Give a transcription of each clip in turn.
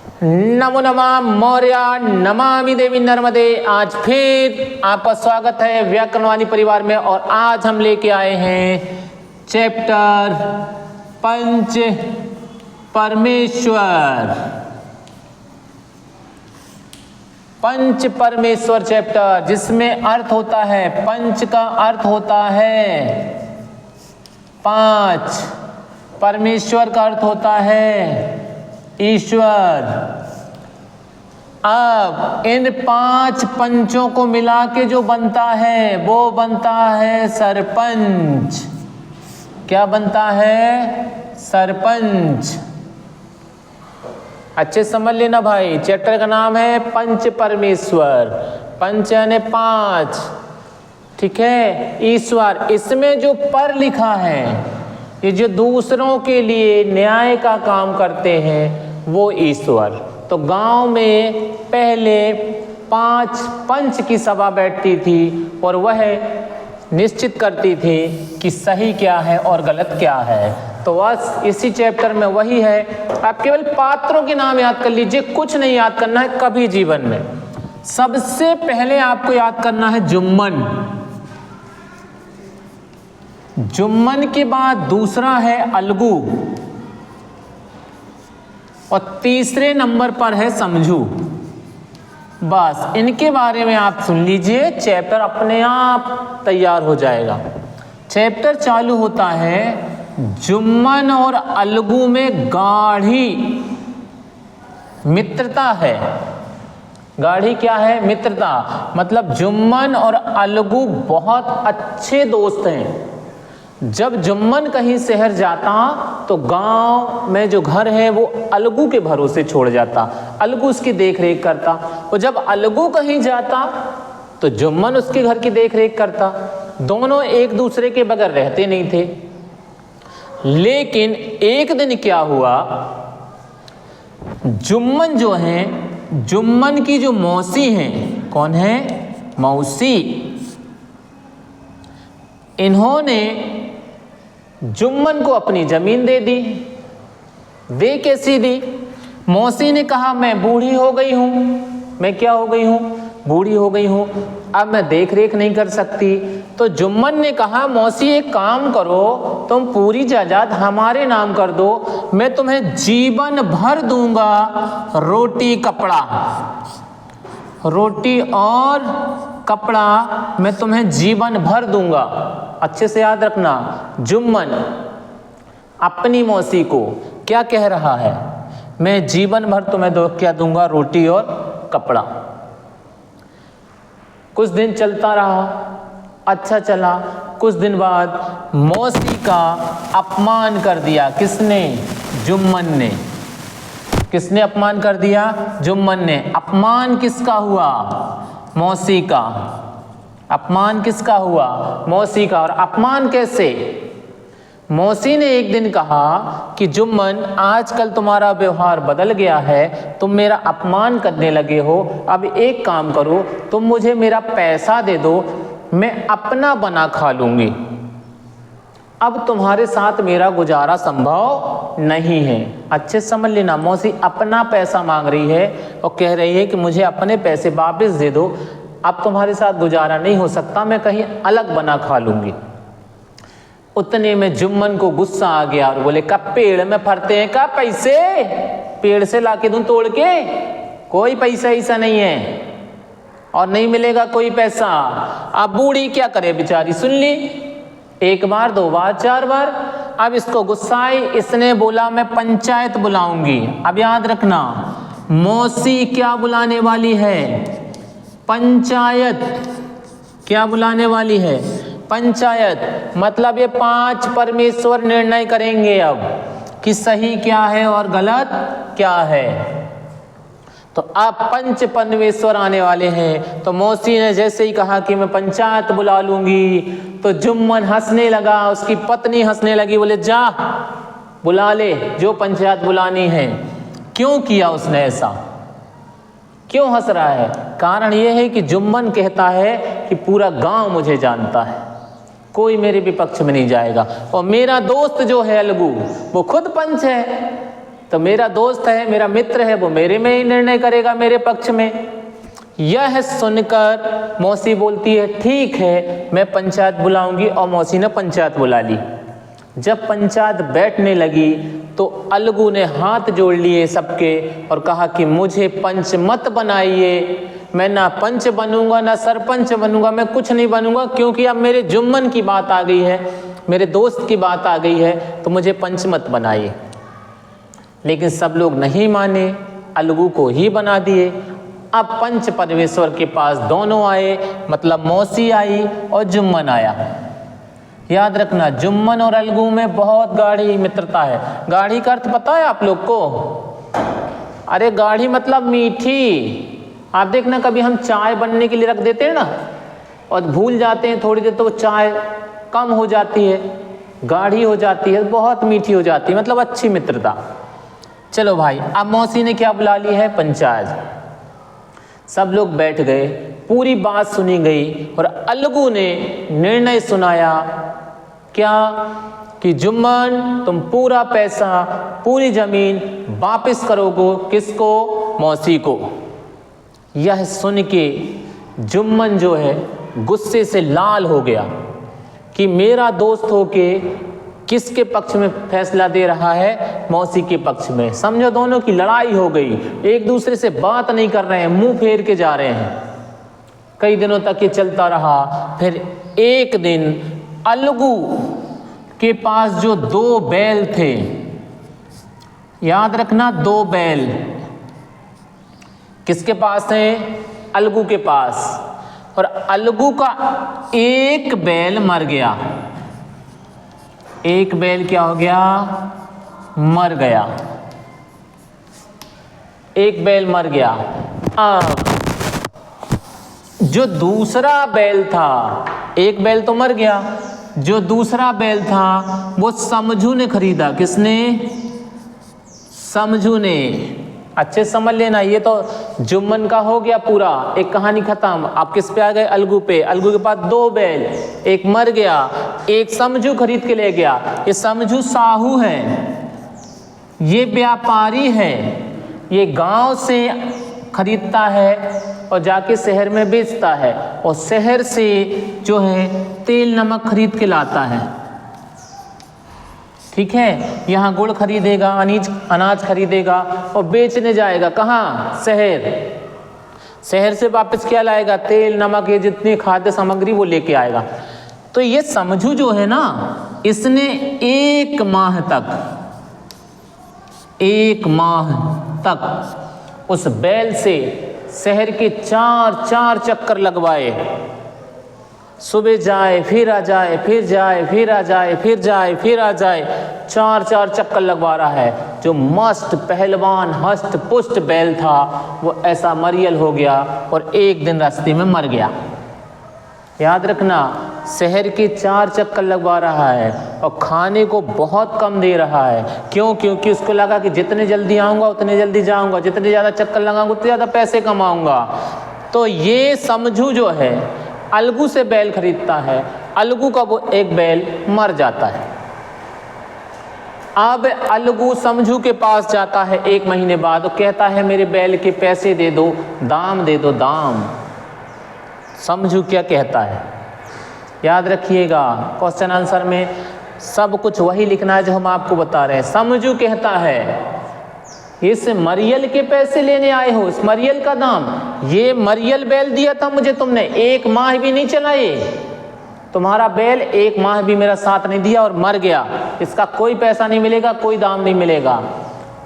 नमो नमः मौर्य नमामि देवी नर्मदे। आज फिर आपका स्वागत है व्याकरणवाणी परिवार में और आज हम लेके आए हैं चैप्टर पंच परमेश्वर। पंच परमेश्वर चैप्टर जिसमें अर्थ होता है, पंच का अर्थ होता है पांच, परमेश्वर का अर्थ होता है ईश्वर। अब इन पांच पंचों को मिला के जो बनता है वो बनता है सरपंच। क्या बनता है? सरपंच। अच्छे समझ लेना भाई, चैप्टर का नाम है पंच परमेश्वर। पंच यानी पांच, ठीक है, ईश्वर। इसमें जो पर लिखा है, ये जो दूसरों के लिए न्याय का काम करते हैं वो ईश्वर। तो गांव में पहले पांच पंच की सभा बैठती थी और वह निश्चित करती थी कि सही क्या है और गलत क्या है। तो बस इसी चैप्टर में वही है। आप केवल पात्रों के नाम याद कर लीजिए, कुछ नहीं याद करना है कभी जीवन में। सबसे पहले आपको याद करना है जुम्मन। जुम्मन के बाद दूसरा है अलगू और तीसरे नंबर पर है समझू। बस इनके बारे में आप सुन लीजिए, चैप्टर अपने आप तैयार हो जाएगा। चैप्टर चालू होता है जुम्मन और अलगू में गाढ़ी मित्रता है। गाढ़ी क्या है? मित्रता। मतलब जुम्मन और अलगू बहुत अच्छे दोस्त हैं। जब जुम्मन कहीं शहर जाता तो गांव में जो घर है वो अलगू के भरोसे छोड़ जाता, अलगू उसकी देख रेख करता। और जब अलगू कहीं जाता तो जुम्मन उसके घर की देख रेख करता। दोनों एक दूसरे के बगैर रहते नहीं थे। लेकिन एक दिन क्या हुआ, जुम्मन जो है, जुम्मन की जो मौसी हैं, कौन है? मौसी। इन्होंने जुम्मन को अपनी जमीन दे दी। वे कैसी दी? मौसी ने कहा मैं बूढ़ी हो गई हूं। मैं क्या हो गई हूं? बूढ़ी हो गई हूं, अब मैं देख रेख नहीं कर सकती। तो जुम्मन ने कहा मौसी एक काम करो, तुम पूरी जायदाद हमारे नाम कर दो, मैं तुम्हें जीवन भर दूंगा रोटी कपड़ा। रोटी और कपड़ा मैं तुम्हें जीवन भर दूंगा। अच्छे से याद रखना, जुम्मन अपनी मौसी को क्या कह रहा है? मैं जीवन भर तुम्हें क्या दूंगा? रोटी और कपड़ा। कुछ दिन चलता रहा, अच्छा चला। कुछ दिन बाद मौसी का अपमान कर दिया। किसने? जुम्मन ने। किसने अपमान कर दिया? जुम्मन ने। अपमान किसका हुआ? मौसी का। अपमान किसका हुआ? मौसी का। और अपमान कैसे? मौसी ने एक दिन कहा कि जुम्मन आजकल तुम्हारा व्यवहार बदल गया है, तुम मेरा अपमान करने लगे हो। अब एक काम करो, तुम मुझे मेरा पैसा दे दो, मैं अपना बना खा लूंगी। अब तुम्हारे साथ मेरा गुजारा संभव नहीं है। अच्छे समझ लेना, मौसी अपना पैसा मांग रही है और कह रही है कि मुझे अपने पैसे वापस दे दो, अब तुम्हारे साथ गुजारा नहीं हो सकता, मैं कहीं अलग बना खा लूंगी। उतने में जुम्मन को गुस्सा आ गया और बोले का पेड़ में फरते हैं का पैसे? पेड़ से लाके दूं तोड़ के? कोई पैसा ऐसा नहीं है और नहीं मिलेगा कोई पैसा। अब बूढ़ी क्या करे बेचारी, सुन ली एक बार, दो बार, चार बार। अब इसको गुस्सा आई, इसने बोला मैं पंचायत बुलाऊंगी। अब याद रखना, मौसी क्या बुलाने वाली है? पंचायत। क्या बुलाने वाली है? पंचायत। मतलब ये पांच परमेश्वर निर्णय करेंगे अब कि सही क्या है और गलत क्या है। तो अब पंच परमेश्वर आने वाले हैं। तो मौसी ने जैसे ही कहा कि मैं पंचायत बुला लूंगी, तो जुम्मन हंसने लगा, उसकी पत्नी हंसने लगी, बोले जा बुला ले जो पंचायत बुलानी है। क्यों किया उसने ऐसा? क्यों हंस रहा है? कारण यह है कि जुम्मन कहता है कि पूरा गांव मुझे जानता है, कोई मेरे विपक्ष में नहीं जाएगा। और मेरा दोस्त जो है अलगू, वो खुद पंच है, तो मेरा दोस्त है, मेरा मित्र है, वो मेरे में ही निर्णय करेगा, मेरे पक्ष में। यह सुनकर मौसी बोलती है ठीक है, मैं पंचायत बुलाऊंगी, और मौसी ने पंचायत बुला ली। जब पंचायत बैठने लगी तो अलगू ने हाथ जोड़ लिए सबके और कहा कि मुझे पंच मत बनाइए, मैं ना पंच बनूंगा ना सरपंच बनूंगा, मैं कुछ नहीं बनूंगा, क्योंकि अब मेरे जुम्मन की बात आ गई है, मेरे दोस्त की बात आ गई है, तो मुझे पंच मत बनाइए। लेकिन सब लोग नहीं माने, अलगू को ही बना दिए। अब पंच परमेश्वर के पास दोनों आए, मतलब मौसी आई और जुम्मन आया। याद रखना, जुम्मन और अलगू में बहुत गाढ़ी मित्रता है। गाढ़ी का अर्थ पता है आप लोग को? अरे गाढ़ी मतलब मीठी। आप देखना, कभी हम चाय बनने के लिए रख देते हैं ना और भूल जाते हैं थोड़ी देर, तो वो चाय कम हो जाती है, गाढ़ी हो जाती है, बहुत मीठी हो जाती है, मतलब अच्छी मित्रता। चलो भाई, अब मौसी ने क्या बुला ली है? पंचायत। सब लोग बैठ गए, पूरी बात सुनी गई और अलगू ने निर्णय सुनाया क्या कि जुम्मन तुम पूरा पैसा, पूरी जमीन वापस करोगे। किसको? मौसी को। यह सुन के जुम्मन जो है गुस्से से लाल हो गया कि मेरा दोस्त होके किसके पक्ष में फैसला दे रहा है? मौसी के पक्ष में। समझो दोनों की लड़ाई हो गई, एक दूसरे से बात नहीं कर रहे हैं, मुंह फेर के जा रहे हैं। कई दिनों तक ये चलता रहा। फिर एक दिन अलगू के पास जो 2 बैल थे, याद रखना 2 बैल किसके पास है? अलगू के पास। और अलगू का एक बैल मर गया। एक बैल क्या हो गया? मर गया। एक बैल मर गया। अब जो दूसरा बैल था, एक बैल तो मर गया, जो दूसरा बैल था वो समझू ने खरीदा। किसने? समझू ने। अच्छे समझ लेना, ये तो जुम्मन का हो गया पूरा, एक कहानी खत्म। आप किस पे आ गए? अलगू पे। अलगू के पास 2 बैल, एक मर गया, एक समझू खरीद के ले गया। ये समझू साहू है, ये व्यापारी है, ये गांव से खरीदता है और जाके शहर में बेचता है, और शहर से जो है तेल नमक खरीद के लाता है। ठीक है, यहाँ गुड़ खरीदेगा, अनाज खरीदेगा और बेचने जाएगा। कहाँ? शहर। शहर से वापस क्या लाएगा? तेल नमक, ये जितनी खाद्य सामग्री वो लेके आएगा। तो ये समझू जो है ना, इसने 1 माह तक उस बैल से शहर के 4 चक्कर लगवाए। सुबह जाए फिर आ जाए, फिर जाए फिर आ जाए, फिर जाए फिर आ जाए, 4 चक्कर लगवा रहा है। जो मस्त पहलवान हष्ट पुष्ट बैल था वो ऐसा मरियल हो गया और एक दिन रास्ते में मर गया। याद रखना, शहर के 4 चक्कर लगवा रहा है और खाने को बहुत कम दे रहा है। क्यों? क्योंकि उसको लगा कि जितने जल्दी आऊँगा उतने जल्दी जाऊँगा, जितने ज़्यादा चक्कर लगाऊंगा उतने ज़्यादा पैसे कमाऊँगा। तो ये समझू जो है अलगू से बैल खरीदता है, अलगू का वो एक बैल मर जाता है। अब अलगू समझू के पास जाता है 1 महीने बाद, और कहता है मेरे बैल के पैसे दे दो, दाम दे दो, दाम। समझू क्या कहता है? याद रखिएगा, क्वेश्चन आंसर में सब कुछ वही लिखना है जो हम आपको बता रहे हैं। समझू कहता है इस मरियल के पैसे लेने आए हो, इस मरियल का दाम, ये मरियल बैल दिया था मुझे तुमने, 1 माह भी नहीं चला, ये तुम्हारा बैल 1 माह भी मेरा साथ नहीं दिया और मर गया, इसका कोई पैसा नहीं मिलेगा, कोई दाम नहीं मिलेगा।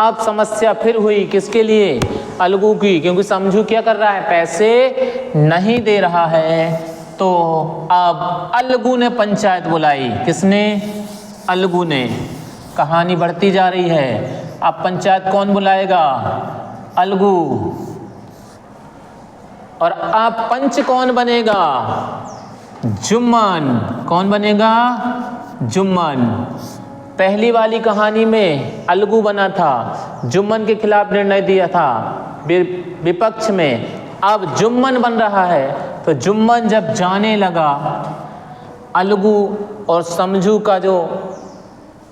अब समस्या फिर हुई, किसके लिए? अलगू की, क्योंकि समझू क्या कर रहा है? पैसे नहीं दे रहा है। तो अब अलगू ने पंचायत बुलाई। किसने? अलगू ने। कहानी बढ़ती जा रही है। अब पंचायत कौन बुलाएगा? अलगू। और अब पंच कौन बनेगा? जुम्मन। कौन बनेगा? जुम्मन। पहली वाली कहानी में अलगू बना था, जुम्मन के खिलाफ निर्णय दिया था विपक्ष में। अब जुम्मन बन रहा है। तो जुम्मन जब जाने लगा अलगू और समझू का जो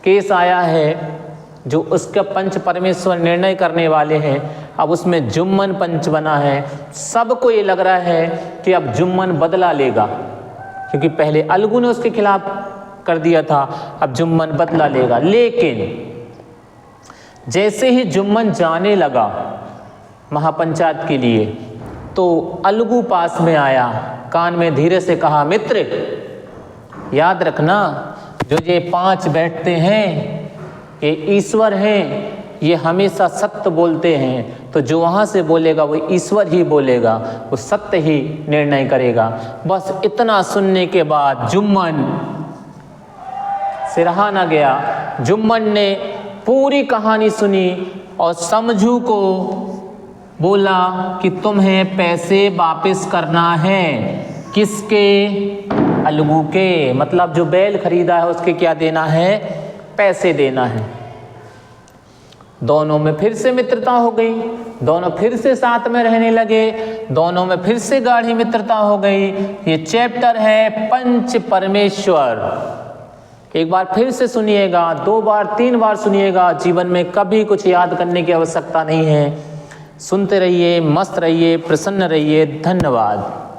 केस आया है, जो उसका पंच परमेश्वर निर्णय करने वाले हैं। अब उसमें जुम्मन पंच बना है। सबको ये लग रहा है कि अब जुम्मन बदला लेगा, क्योंकि पहले अलगू ने उसके खिलाफ कर दिया था, अब जुम्मन बदला लेगा। लेकिन जैसे ही जुम्मन जाने लगा महापंचायत के लिए, तो अलगू पास में आया, कान में धीरे से कहा, मित्र याद रखना, जो ये 5 बैठते हैं ये ईश्वर हैं, ये हमेशा सत्य बोलते हैं, तो जो वहाँ से बोलेगा वो ईश्वर ही बोलेगा, वो सत्य ही निर्णय करेगा। बस इतना सुनने के बाद जुम्मन से रहा ना गया। जुम्मन ने पूरी कहानी सुनी और समझू को बोला कि तुम्हें पैसे वापस करना है। किसके? अलगू के। मतलब जो बैल खरीदा है उसके क्या देना है? पैसे देना है। दोनों में फिर से मित्रता हो गई, दोनों फिर से साथ में रहने लगे, दोनों में फिर से गाढ़ी मित्रता हो गई। ये चैप्टर है पंच परमेश्वर। एक बार फिर से सुनिएगा, 2 बार 3 बार सुनिएगा, जीवन में कभी कुछ याद करने की आवश्यकता नहीं है। सुनते रहिए, मस्त रहिए, प्रसन्न रहिए। धन्यवाद।